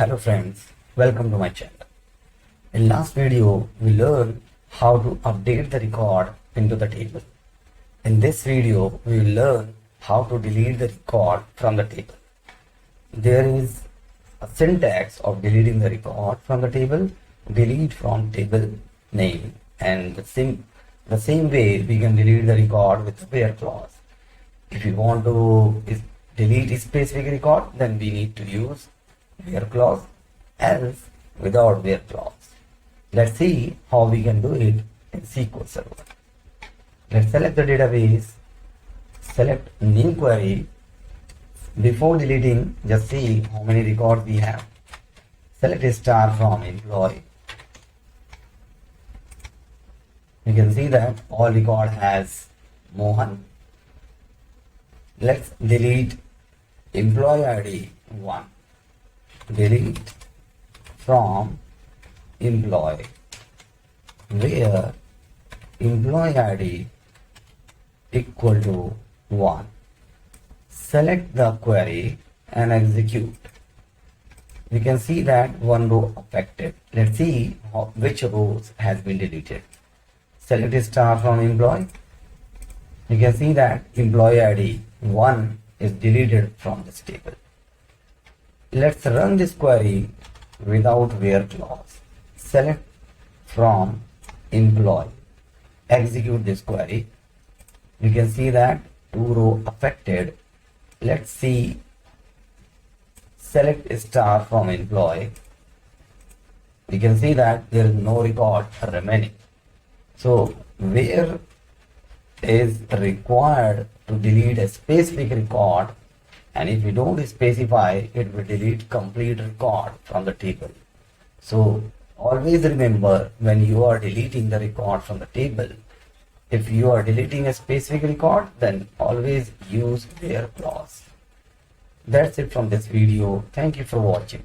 Hello friends, welcome to my channel. In last video, we learned how to update the record into the table. In this video, we will learn how to delete the record from the table. There is a syntax of deleting the record from the table, delete from table name, and the same way we can delete the record with the where clause. If you want to delete a specific record, then we need to use where clause, else without where clause. Let's see how we can do it in SQL Server. Let's select the database, select new query. Before deleting, just see how many records we have. Select a star from employee. You can see that all record has Mohan. Let's delete employee ID 1. Delete from employee where employee ID equal to 1. Select the query and execute. We can see that one row affected. Let's see which rows has been deleted. Select a star from employee. You can see that employee ID 1 is deleted from this table. Let's run this query without where clause. Select from employee. Execute this query. You can see that 2 row affected. Let's see. Select a star from employee. You can see that there is no record remaining. So where is required to delete a specific record, and if we don't specify, it will delete complete record from the table. So always remember, when you are deleting the record from the table, if you are deleting a specific record, then always use where clause. That's it from this video. Thank you for watching.